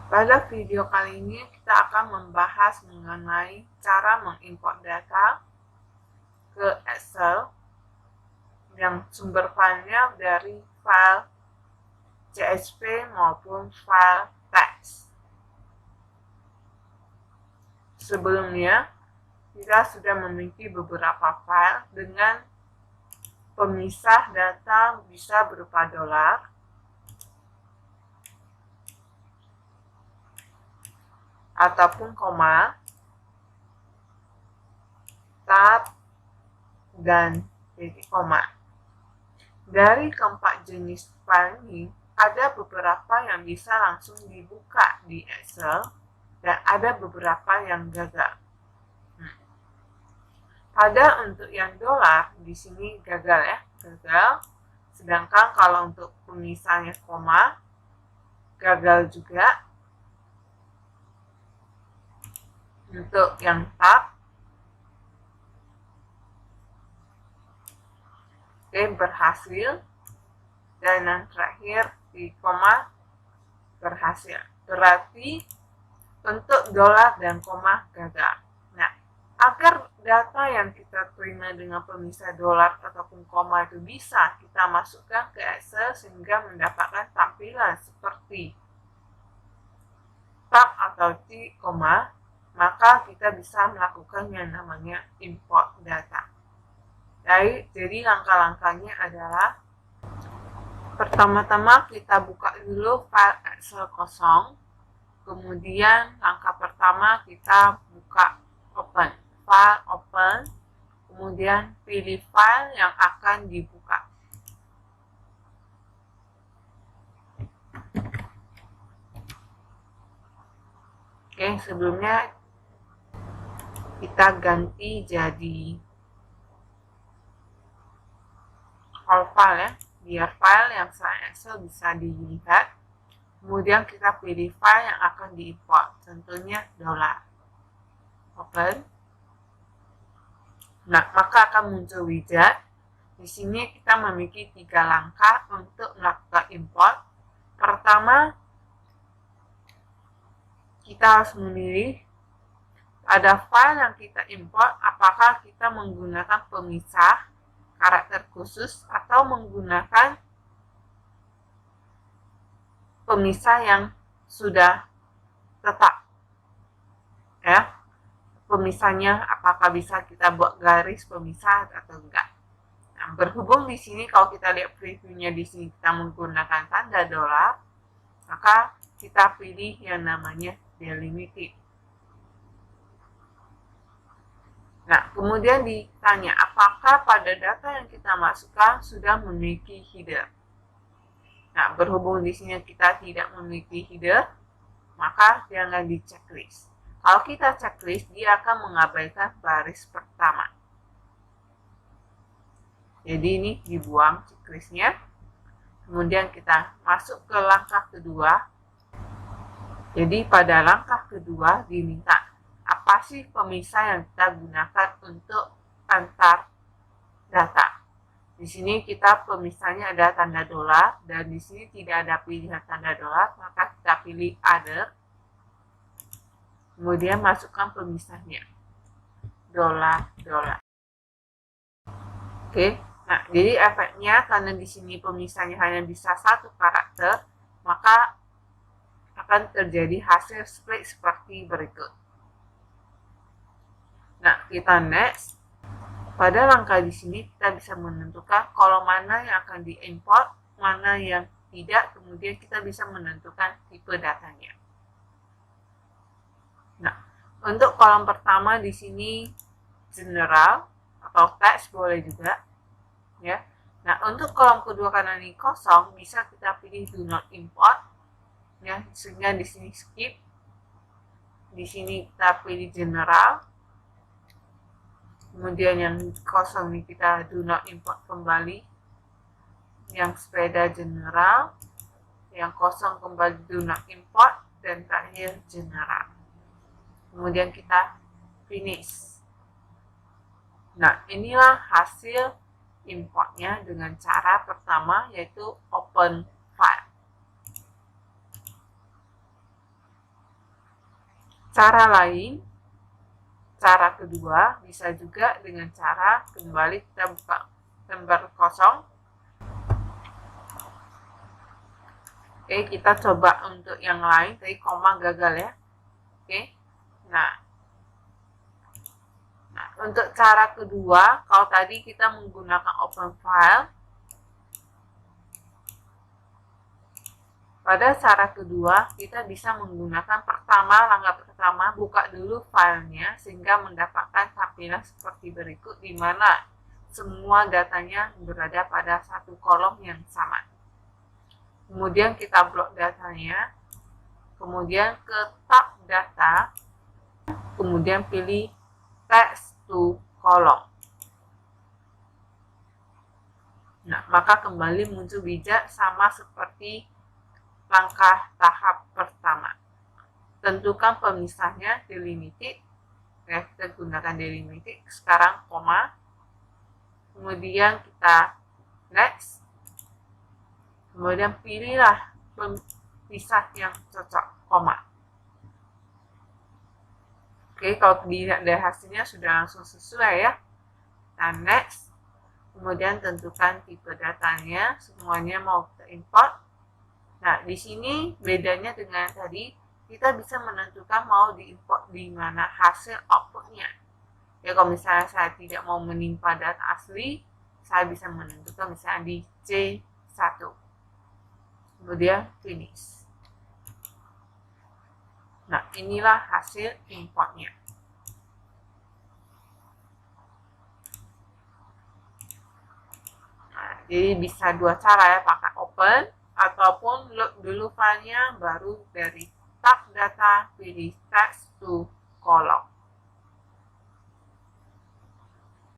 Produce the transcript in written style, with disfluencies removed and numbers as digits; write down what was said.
Pada video kali ini kita akan membahas mengenai cara mengimport data ke Excel yang sumber filenya dari file CSV maupun file teks. Sebelumnya, kita sudah memiliki beberapa file dengan pemisah data bisa berupa dolar, ataupun koma, tab, dan titik koma. Dari keempat jenis file ini, ada beberapa yang bisa langsung dibuka di Excel dan ada beberapa yang gagal. Pada untuk yang dolar, di sini gagal ya, gagal. Sedangkan kalau untuk pemisahnya koma, gagal juga. Untuk yang tab, berhasil. Dan yang terakhir di koma, berhasil. Berarti untuk dolar dan koma gagal. Nah, agar data yang kita terima dengan pemisah dolar ataupun koma itu bisa kita masukkan ke Excel sehingga mendapatkan tampilan seperti tab atau titik koma, maka kita bisa melakukan yang namanya import data. Jadi langkah-langkahnya adalah pertama-tama kita buka dulu file Excel kosong. Kemudian langkah pertama kita buka open, file open, kemudian pilih file yang akan dibuka. Oke, sebelumnya kita ganti jadi all file ya, biar file yang saya Excel bisa dilihat. Kemudian kita pilih file yang akan diimport, tentunya dolar. Open. Nah, maka akan muncul widget. Di sini kita memiliki 3 langkah untuk melakukan import. Pertama, kita harus memilih pada file yang kita import apakah kita menggunakan pemisah karakter khusus atau menggunakan pemisah yang sudah tetap ya. Pemisahnya apakah bisa kita buat garis pemisah atau enggak. Nah, berhubung di sini kalau kita lihat previewnya di sini kita menggunakan tanda dolar, maka kita pilih yang namanya delimited. Nah, kemudian ditanya apakah pada data yang kita masukkan sudah memiliki header. Nah, berhubung di sini kita tidak memiliki header, maka jangan di checklist. Kalau kita checklist, dia akan mengabaikan baris pertama. Jadi ini dibuang checklistnya. Kemudian kita masuk ke langkah kedua. Jadi pada langkah kedua diminta apa sih pemisah yang kita gunakan untuk antar data. Di sini kita pemisahnya ada tanda dolar dan di sini tidak ada pilihan tanda dolar, maka kita pilih other. Kemudian masukkan pemisahnya dolar. Oke. Nah, jadi efeknya karena di sini pemisahnya hanya bisa 1 karakter, maka akan terjadi hasil split seperti berikut. Nah, kita next. Pada langkah di sini kita bisa menentukan kolom mana yang akan diimport, mana yang tidak, kemudian kita bisa menentukan tipe datanya. Nah, untuk kolom pertama di sini general atau teks boleh juga, ya. Nah, untuk kolom kedua kanan ini kosong, bisa kita pilih do not import, ya, sehingga di sini skip. Di sini kita pilih general. Kemudian yang kosong ini kita do not import kembali. Yang sepeda general, yang kosong kembali do not import, dan terakhir general. Kemudian kita finish. Nah, inilah hasil importnya dengan cara pertama yaitu open file. Cara lain, cara kedua, bisa juga dengan cara kembali kita buka lembar kosong. Oke, kita coba untuk yang lain, tadi koma gagal ya. Oke, nah untuk cara kedua, kalau tadi kita menggunakan open file, pada cara kedua kita bisa menggunakan langkah pertama, buka dulu filenya sehingga mendapatkan tampilan seperti berikut, di mana semua datanya berada pada satu kolom yang sama. Kemudian kita blok datanya, kemudian ke tab data, kemudian pilih text to column. Nah, maka kembali muncul widget sama seperti langkah tahap pertama. Tentukan pemisahnya delimited, ya, kita gunakan delimited, sekarang koma, kemudian kita next, kemudian pilihlah pemisah yang cocok, koma. Oke, kalau dilihat dari hasilnya sudah langsung sesuai ya. Nah, next, kemudian tentukan tipe datanya, semuanya mau kita import. Nah, di sini bedanya dengan tadi, kita bisa menentukan mau diimport di mana hasil outputnya. Ya, kalau misalnya saya tidak mau menimpa data asli, saya bisa menentukan misalnya di C1. Kemudian finish. Nah, inilah hasil importnya. Nah, jadi bisa dua cara ya, pakai open ataupun load dulu filenya, baru dari tab data pilih text to column.